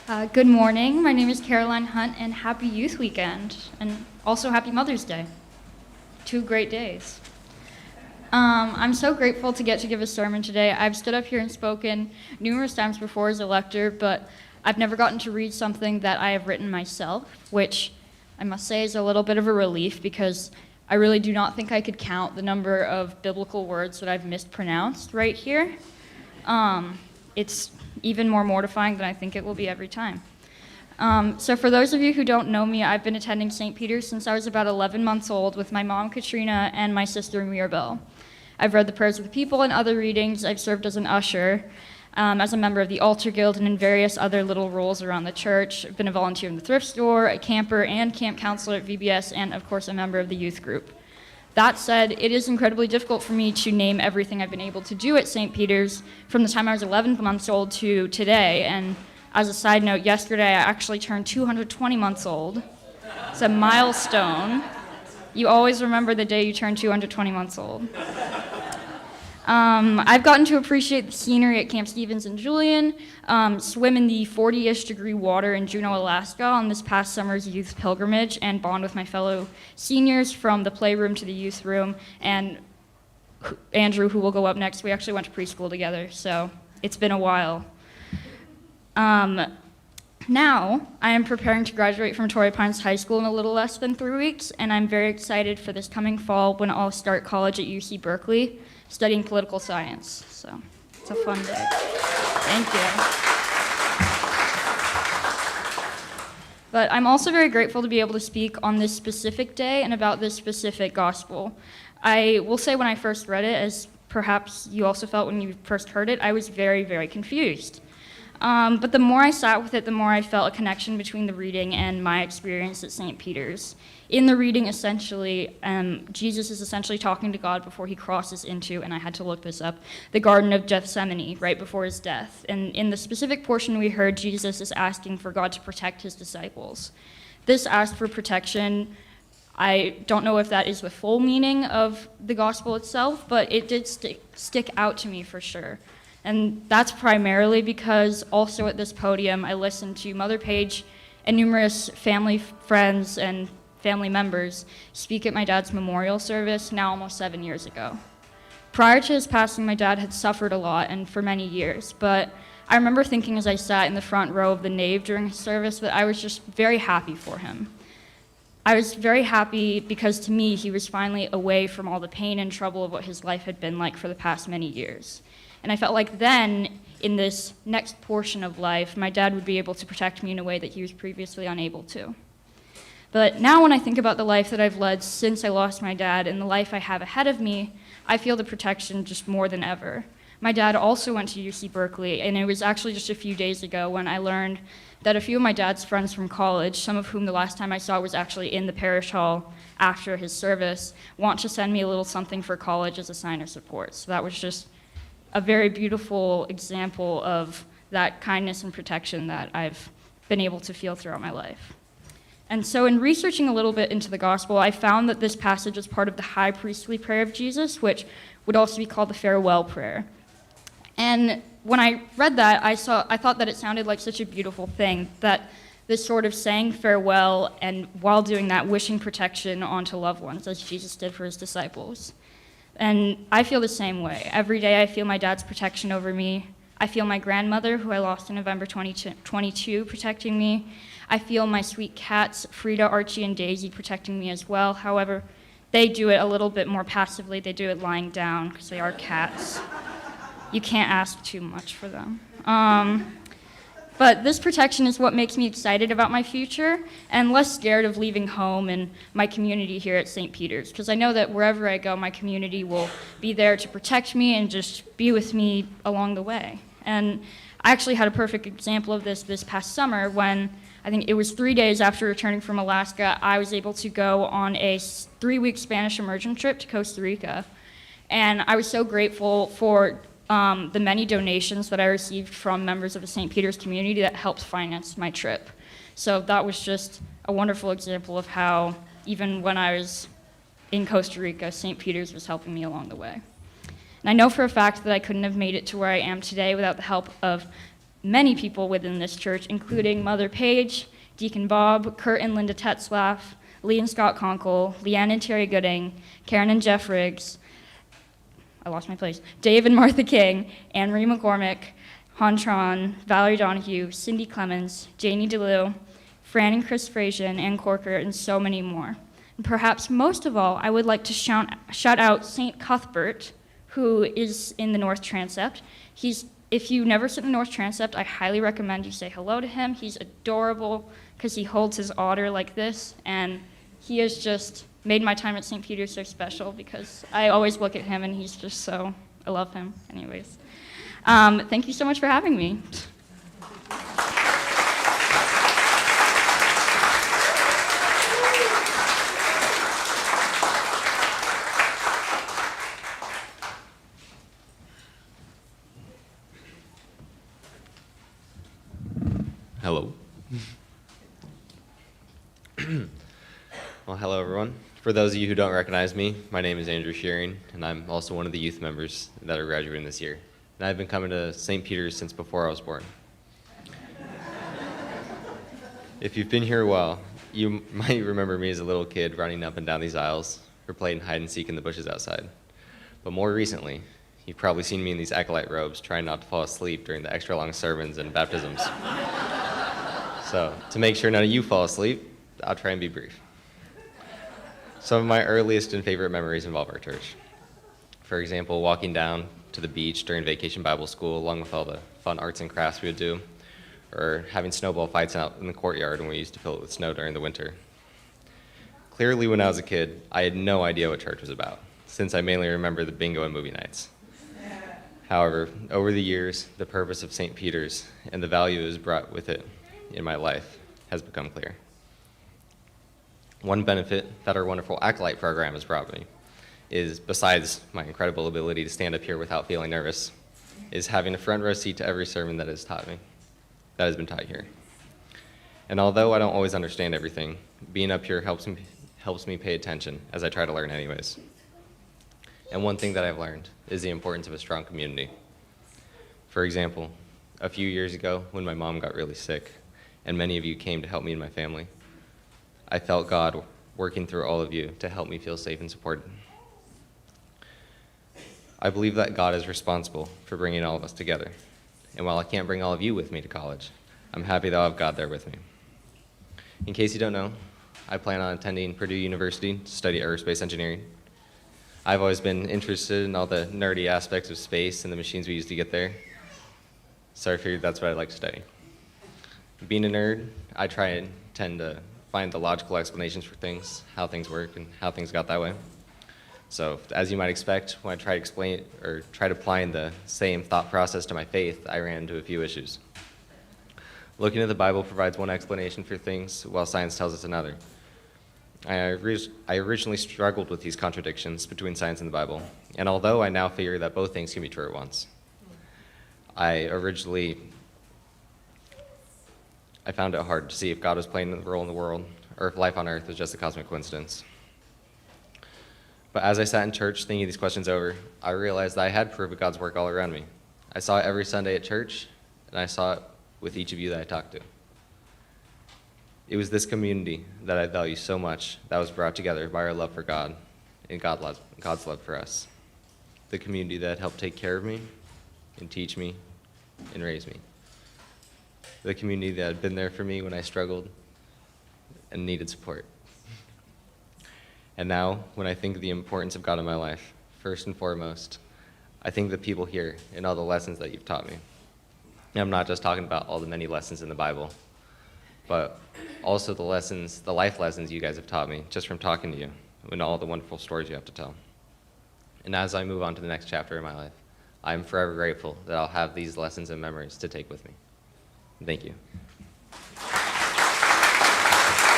Good morning. My name is Caroline Hunt, and happy Youth Weekend, and also happy Mother's Day. 2 great days. I'm so grateful to get to give a sermon today. I've stood up here and spoken numerous times before as a lector, but I've never gotten to read something that I have written myself, which I must say is a little bit of a relief because I really do not think I could count the number of biblical words that I've mispronounced right here. It's even more mortifying than I think it will be every time. So for those of you who don't know me, I've been attending St. Peter's since I was about 11 months old with my mom, Katrina, and my sister, Mirabelle. I've read the Prayers of the People and other readings. I've served as an usher, as a member of the Altar Guild, and in various other little roles around the church. I've been a volunteer in the thrift store, a camper, and camp counselor at VBS, and of course a member of the youth group. That said, it is incredibly difficult for me to name everything I've been able to do at St. Peter's from the time I was 11 months old to today. And as a side note, yesterday I actually turned 220 months old. It's a milestone. You always remember the day you turn 220 months old. I've gotten to appreciate the scenery at Camp Stevens and Julian, swim in the 40-ish degree water in Juneau, Alaska on this past summer's youth pilgrimage, and bond with my fellow seniors from the playroom to the youth room, and Andrew, who will go up next. We actually went to preschool together, so it's been a while. Now, I am preparing to graduate from Torrey Pines High School in a little less than 3 weeks, and I'm very excited for this coming fall when I'll start college at UC Berkeley, studying political science. So it's a fun day. Thank you. But I'm also very grateful to be able to speak on this specific day and about this specific gospel. I will say when I first read it, as perhaps you also felt when you first heard it, I was very, very confused. But the more I sat with it, the more I felt a connection between the reading and my experience at St. Peter's. In the reading, essentially, Jesus is essentially talking to God before he crosses into, and I had to look this up, the Garden of Gethsemane, right before his death. And in the specific portion we heard, Jesus is asking for God to protect his disciples. This ask for protection, I don't know if that is the full meaning of the gospel itself, but it did stick out to me for sure. And that's primarily because also at this podium, I listened to Mother Page and numerous family, friends, and family members speak at my dad's memorial service now almost 7 years ago. Prior to his passing, my dad had suffered a lot and for many years, but I remember thinking as I sat in the front row of the nave during his service that I was just very happy for him. I was very happy because to me, he was finally away from all the pain and trouble of what his life had been like for the past many years. And I felt like then, in this next portion of life, my dad would be able to protect me in a way that he was previously unable to. But now when I think about the life that I've led since I lost my dad and the life I have ahead of me, I feel the protection just more than ever. My dad also went to UC Berkeley, and it was actually just a few days ago when I learned that a few of my dad's friends from college, some of whom the last time I saw was actually in the parish hall after his service, want to send me a little something for college as a sign of support. So that was just a very beautiful example of that kindness and protection that I've been able to feel throughout my life. And so in researching a little bit into the gospel, I found that this passage is part of the high priestly prayer of Jesus, which would also be called the farewell prayer. And when I read that, I thought that it sounded like such a beautiful thing, that this sort of saying farewell and while doing that, wishing protection onto loved ones, as Jesus did for his disciples. And I feel the same way. Every day I feel my dad's protection over me. I feel my grandmother, who I lost in November 2022, protecting me. I feel my sweet cats, Frida, Archie, and Daisy, protecting me as well. However, they do it a little bit more passively. They do it lying down because they are cats. You can't ask too much for them. But this protection is what makes me excited about my future and less scared of leaving home and my community here at St. Peter's, because I know that wherever I go, my community will be there to protect me and just be with me along the way. And I actually had a perfect example of this past summer when I think it was 3 days after returning from Alaska, I was able to go on a 3-week Spanish immersion trip to Costa Rica. And I was so grateful for the many donations that I received from members of the St. Peter's community that helped finance my trip. So that was just a wonderful example of how, even when I was in Costa Rica, St. Peter's was helping me along the way. And I know for a fact that I couldn't have made it to where I am today without the help of many people within this church, including Mother Paige, Deacon Bob, Kurt and Linda Tetzlaff, Lee and Scott Conkle, Leanne and Terry Gooding, Karen and Jeff Riggs, I lost my place, Dave and Martha King, Anne Marie McCormick, Han Tron, Valerie Donahue, Cindy Clemens, Janie DeLue, Fran and Chris Frazian, Ann Corker, and so many more. And perhaps most of all, I would like to shout out St. Cuthbert, who is in the North Transept. If you never sit in the North Transept, I highly recommend you say hello to him. He's adorable because he holds his otter like this, and he has just made my time at St. Peter's so special because I always look at him and he's just so, I love him. Anyways, thank you so much for having me. Hello. Well, hello everyone. For those of you who don't recognize me, my name is Andrew Schiering, and I'm also one of the youth members that are graduating this year. And I've been coming to St. Peter's since before I was born. If you've been here a while, you might remember me as a little kid running up and down these aisles or playing hide and seek in the bushes outside. But more recently, you've probably seen me in these acolyte robes trying not to fall asleep during the extra long sermons and baptisms. So, to make sure none of you fall asleep, I'll try and be brief. Some of my earliest and favorite memories involve our church. For example, walking down to the beach during vacation Bible school, along with all the fun arts and crafts we would do, or having snowball fights out in the courtyard when we used to fill it with snow during the winter. Clearly, when I was a kid, I had no idea what church was about, since I mainly remember the bingo and movie nights. However, over the years, the purpose of St. Peter's and the value it has brought with it in my life has become clear. One benefit that our wonderful acolyte program has brought me is, besides my incredible ability to stand up here without feeling nervous, is having a front row seat to every sermon that has been taught here. And although I don't always understand everything, being up here helps me pay attention as I try to learn anyways. And one thing that I've learned is the importance of a strong community. For example, a few years ago when my mom got really sick, and many of you came to help me and my family, I felt God working through all of you to help me feel safe and supported. I believe that God is responsible for bringing all of us together. And while I can't bring all of you with me to college, I'm happy that I'll have God there with me. In case you don't know, I plan on attending Purdue University to study aerospace engineering. I've always been interested in all the nerdy aspects of space and the machines we use to get there, so I figured that's what I'd like to study. Being a nerd, I try and tend to find the logical explanations for things, how things work, and how things got that way. So, as you might expect, when I tried applying the same thought process to my faith, I ran into a few issues. Looking at the Bible provides one explanation for things, while science tells us another. I originally struggled with these contradictions between science and the Bible, and although I now figure that both things can be true at once, I found it hard to see if God was playing a role in the world, or if life on earth was just a cosmic coincidence. But as I sat in church thinking these questions over, I realized that I had proof of God's work all around me. I saw it every Sunday at church, and I saw it with each of you that I talked to. It was this community that I value so much that was brought together by our love for God and God's love for us. The community that helped take care of me and teach me and raise me. The community that had been there for me when I struggled and needed support. And now, when I think of the importance of God in my life, first and foremost, I think the people here and all the lessons that you've taught me. And I'm not just talking about all the many lessons in the Bible, but also the life lessons you guys have taught me just from talking to you and all the wonderful stories you have to tell. And as I move on to the next chapter in my life, I'm forever grateful that I'll have these lessons and memories to take with me. Thank you.